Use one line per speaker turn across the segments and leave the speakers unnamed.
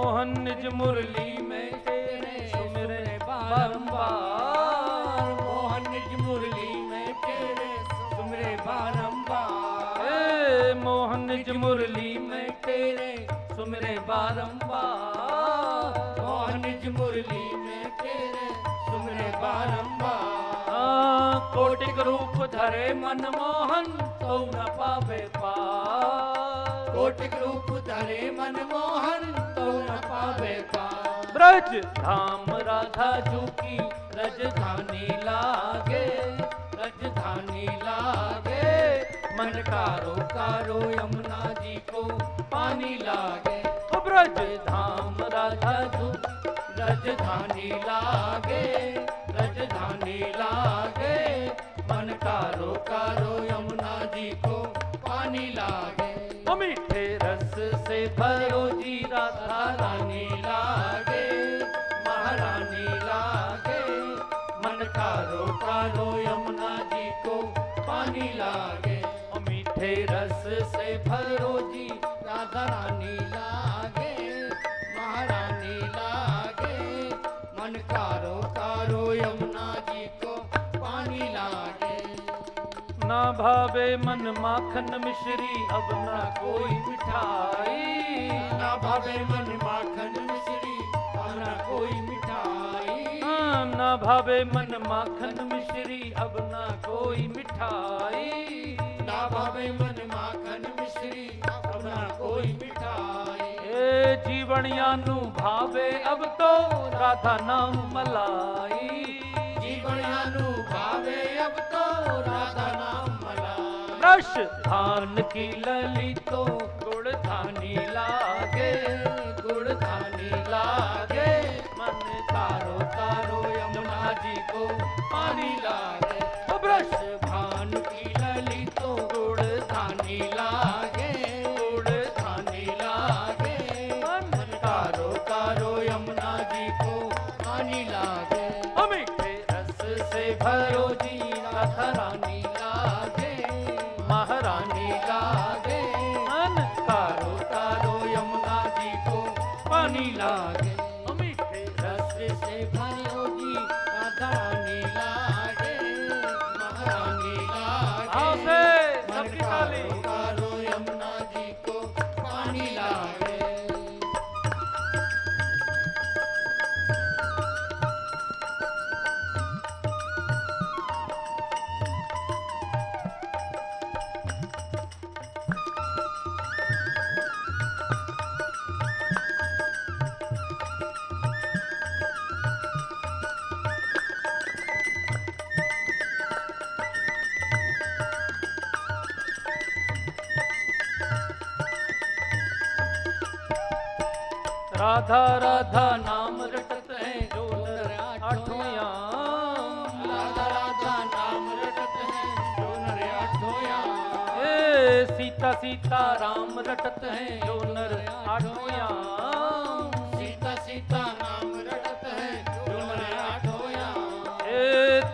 मोहन निज मुरली में तेरे सुमिरे बारंबार।
मोहन निज मुरली में तेरे सुमिरे बारंबार।
मोहन निज मुरली में तेरे सुमिरे बारंबार।
मोहन निज मुरली में तेरे सुमिरे बारंबार।
कोटिक रूप धरे मनमोहन तो न पावे पार।
कोटिक रूप धरे मनमोहन तो न पावे पार।
ब्रज धाम राधा जू की रजधानी लागे, रजधानी लागे। मन कारो कारो यमुना जी को पानी लागे। ब्रज धाम राधा जू रजधानी लागे, रजधानी लागे। मन कारो कारो यमुना जी को पानी लागे। मीठे रस से भरो जी राधा रानी लागे, महारानी लागे। मन कारो कारो यमुना जी को पानी लागे। मीठे रस से भरो जी
राधा रानी लागे, महारानी लागे। मन कारो कारो यमुना जी को पानी लागे।
ना भावे मन माखन मिश्री अब ना कोई मिठाई।
ना भावे मन माखन मिश्री अब ना कोई मिठाई।
ना भावे मन माखन मिश्री अब ना कोई मिठाई।
ना भावे मन माखन मिश्री अब ना कोई मिठाई।
जीवणियानु भावे अब तो राधा नाम मलाई।
जीवणियानु भावे अब तो राधा नाम मलाई।
रस धान की लली तो गुड़ धानी लागे, गुड़ धानी लागे। मन तारो तारो यमुना जी को पानी लागे। ब्रश भान की लली तो गुड़ धानी लागे, गुड़ धानी लागे। मन तारो तारो यमुना जी को पानी लागे। मीठे रस से भरो जी राधा रानी लागे, महारानी लागे। मन तारो तारो यमुना जी को पानी लागे। मीठे रस से भरो जी
राधा रानी लागे, महारानी लागे।
आओ से
मन
सबकी ताली।
कारो कारो यमुना जी को पानी लागे।
राधा राधा नाम रटत है जो नर आठों याम।
राधा राधा नाम रटत है जो नर आठों याम।
सीता सीता राम रटत है जो नर आठों याम।
सीता सीता नाम रटत है जो नर आठों याम।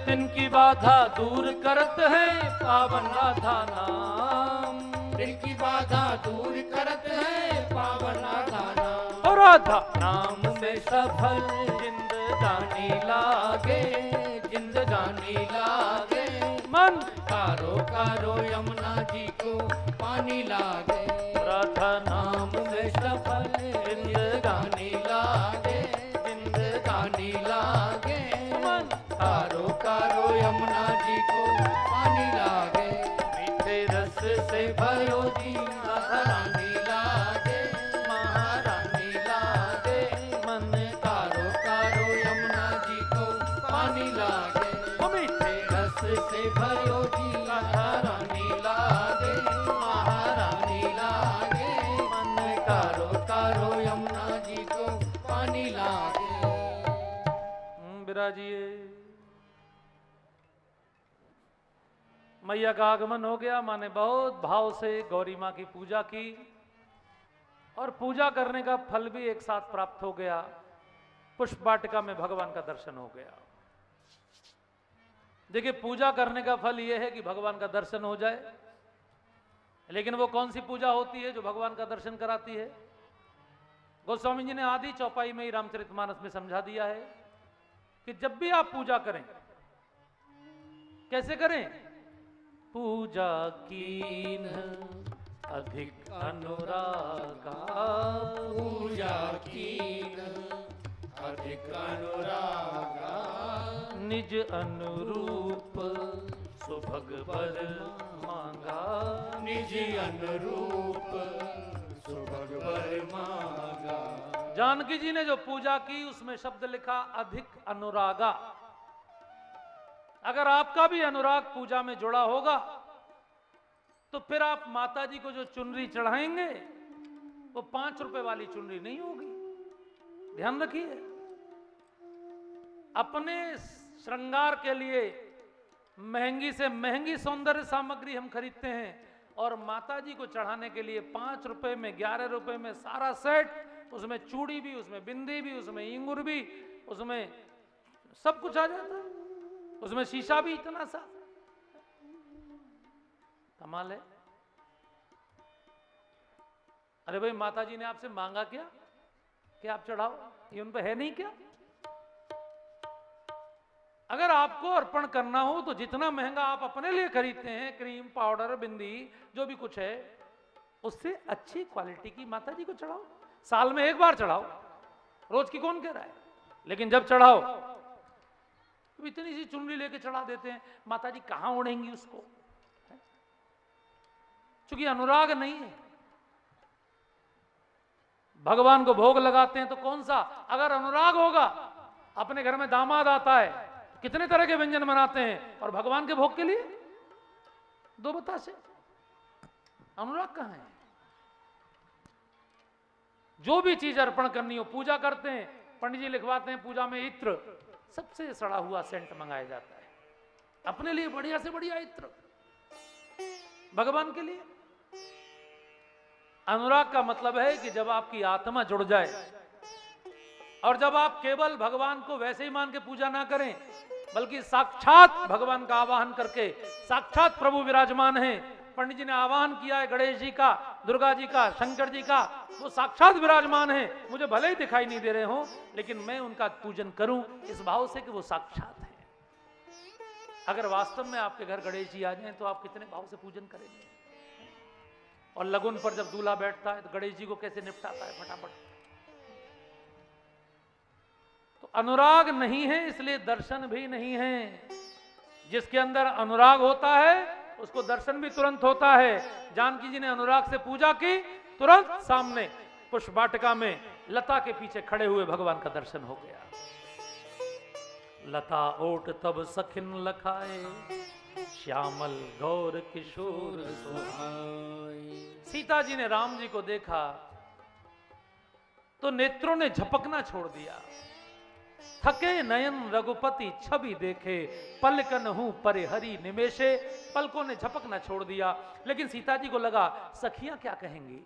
तिनकी बाधा दूर करत है पावन राधा नाम।
तिनकी बाधा दूर करत है पावन राधा नाम।
राधा नाम में सफल जिंदगानी लागे, जिंदगानी लागे। मन
कारो कारो यमुना जी को पानी लागे।
राधा नाम में सफल जिंदगानी लागे, जिंदगानी लागे। मन
कारो कारो यमुना जी को पानी लागे।
मीठे रस से भरो जी
राधा रानी लागे, महारानी लागे।
मन
कारो कारो यमुना जी को पानी लागे।
मीठे
रस से भरो जी राधा रानी लागे, महारानी लागे।
मन
कारो कारो यमुना जी को पानी लागे।
विराजिए। मैया का आगमन हो गया। माँ ने बहुत भाव से गौरी माँ की पूजा की और पूजा करने का फल भी एक साथ प्राप्त हो गया। पुष्प वाटिका में भगवान का दर्शन हो गया। देखिए, पूजा करने का फल यह है कि भगवान का दर्शन हो जाए। लेकिन वो कौन सी पूजा होती है जो भगवान का दर्शन कराती है?
गोस्वामी जी ने आधी चौपाई में ही रामचरितमानस में समझा दिया है कि जब भी आप पूजा करें, कैसे करें? पूजा कीन अधिक अनुरागा,
पूजा कीन अधिक अनुरागा,
निज अनुरूप सुभग बर मांगा,
निज अनुरूप सुभग बर मांगा।
जानकी जी ने जो पूजा की उसमें शब्द लिखा अधिक अनुरागा। अगर आपका भी अनुराग पूजा में जुड़ा होगा तो फिर आप माता जी को जो चुनरी चढ़ाएंगे वो 5 रुपए वाली चुनरी नहीं होगी। ध्यान रखिए, अपने श्रृंगार के लिए महंगी से महंगी सौंदर्य सामग्री हम खरीदते हैं और माता जी को चढ़ाने के लिए 5 रुपए में 11 रुपए में सारा सेट, उसमें चूड़ी भी, उसमें बिंदी भी, उसमें इंगुर भी, उसमें सब कुछ आ जाता है, उसमें शीशा भी इतना सा। कमाल है। अरे भाई, माता जी ने आपसे मांगा क्या कि आप चढ़ाओ? ये उन पे है नहीं क्या? अगर आपको अर्पण करना हो तो जितना महंगा आप अपने लिए खरीदते हैं, क्रीम, पाउडर, बिंदी, जो भी कुछ है, उससे अच्छी क्वालिटी की माता जी को चढ़ाओ। साल में एक बार चढ़ाओ, रोज की कौन कह रहा है, लेकिन जब चढ़ाओ तो इतनी सी चुनरी लेके चढ़ा देते हैं। माता जी कहां ओढ़ेंगी उसको? क्योंकि अनुराग नहीं है। भगवान को भोग लगाते हैं तो कौन सा, अगर अनुराग होगा, अपने घर में दामाद आता है कितने तरह के व्यंजन बनाते हैं, और भगवान के भोग के लिए 2 बतासे। अनुराग कहां है? जो भी चीज अर्पण करनी हो, पूजा करते हैं, पंडित जी लिखवाते हैं पूजा में इत्र, सबसे सड़ा हुआ सेंट मंगाया जाता है, अपने लिए बढ़िया से बढ़िया इत्र, भगवान के लिए। अनुराग का मतलब है कि जब आपकी आत्मा जुड़ जाए और जब आप केवल भगवान को वैसे ही मान के पूजा ना करें, बल्कि साक्षात भगवान का आवाहन करके, साक्षात प्रभु विराजमान हैं। पंडित जी ने आवाहन किया है गणेश जी का, दुर्गा जी का, शंकर जी का, वो साक्षात विराजमान हैं। मुझे भले ही दिखाई नहीं दे रहे हो, लेकिन मैं उनका पूजन करूं इस भाव से कि वो साक्षात है। अगर वास्तव में आपके घर गणेश जी आ जाएं तो आप कितने भाव से पूजन करेंगे। और लगन पर जब दूल्हा बैठता है तो गणेश जी को कैसे निपटाता है फटाफट। तो अनुराग नहीं है, इसलिए दर्शन भी नहीं है। जिसके अंदर अनुराग होता है उसको दर्शन भी तुरंत होता है। जानकी जी ने अनुराग से पूजा की, तुरंत सामने पुष्प वाटिका में लता के पीछे खड़े हुए भगवान का दर्शन हो गया। लता ओट तब सखिन लखाए, श्यामल गौर किशोर सुहाए। सीता जी ने राम जी को देखा तो नेत्रों ने झपकना छोड़ दिया। थके नयन रघुपति छवि देखे, पलकन हूं परे हरि निमेशे। पलकों ने झपकना छोड़ दिया। लेकिन सीता जी को लगा सखियां क्या कहेंगी।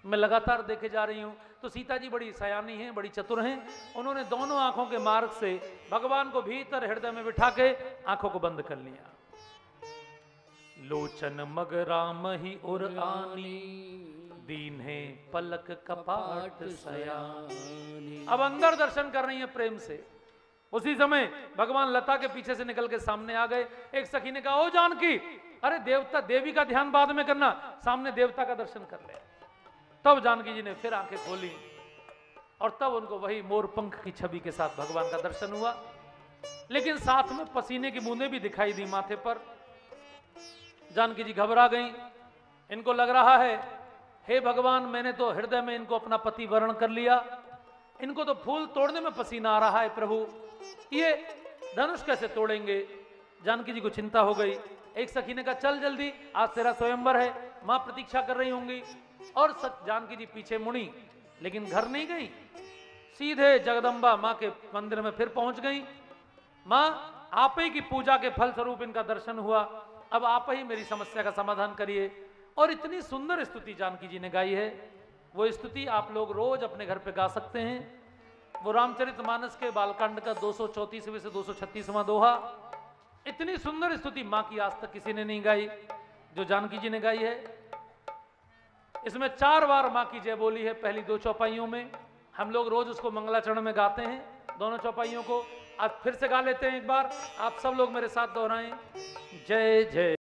मैं लगातार देखे जा रही हूं तो सीता जी बड़ी सयानी हैं, बड़ी चतुर हैं। उन्होंने दोनों आंखों के मार्ग से भगवान को भीतर हृदय में बिठा के आंखों को बंद कर लिया। लोचन मग राम ही उर आनी, दीन है पलक कपाट सयानी। अब अंदर दर्शन कर रही है प्रेम से। उसी समय भगवान लता के पीछे से निकल के सामने आ गए। एक सखी ने कहा, ओ जानकी, अरे देवता देवी का ध्यान बाद में करना, सामने देवता का दर्शन कर ले। तब जानकी जी ने फिर आंखें खोली और तब उनको वही मोर पंख की छवि के साथ भगवान का दर्शन हुआ। लेकिन साथ में पसीने की बूंदें भी दिखाई दी माथे पर। जानकी जी घबरा गई। इनको लग रहा है, हे भगवान, मैंने तो हृदय में इनको अपना पति वर्ण कर लिया, इनको तो फूल तोड़ने में पसीना आ रहा है प्रभु, ये धनुष कैसे तोड़ेंगे। जानकी जी को चिंता हो गई। एक सखी ने कहा, चल जल्दी, आज तेरा स्वयंवर है, मां प्रतीक्षा कर रही होंगी। और जानकी जी पीछे मुड़ी, लेकिन घर नहीं गई, सीधे जगदम्बा मां के मंदिर में फिर पहुंच गई। मां, आप ही की पूजा के फल स्वरूप इनका दर्शन हुआ, अब आप ही मेरी समस्या का समाधान करिए। और इतनी सुंदर स्तुति जानकी जी ने गाई है। वो स्तुति आप लोग रोज अपने घर पे गा सकते हैं। वो रामचरितमानस के बालकांड का 234वें से 236वां दोहा। इतनी सुंदर स्तुति मां की आज तक किसी ने नहीं गाई जो जानकी जी ने गाई है। इसमें 4 बार माँ की जय बोली है पहली 2 चौपाइयों में। हम लोग रोज उसको मंगलाचरण में गाते हैं, दोनों चौपाइयों को। आज फिर से गा लेते हैं एक बार, आप सब लोग मेरे साथ दोहराएं। जय जय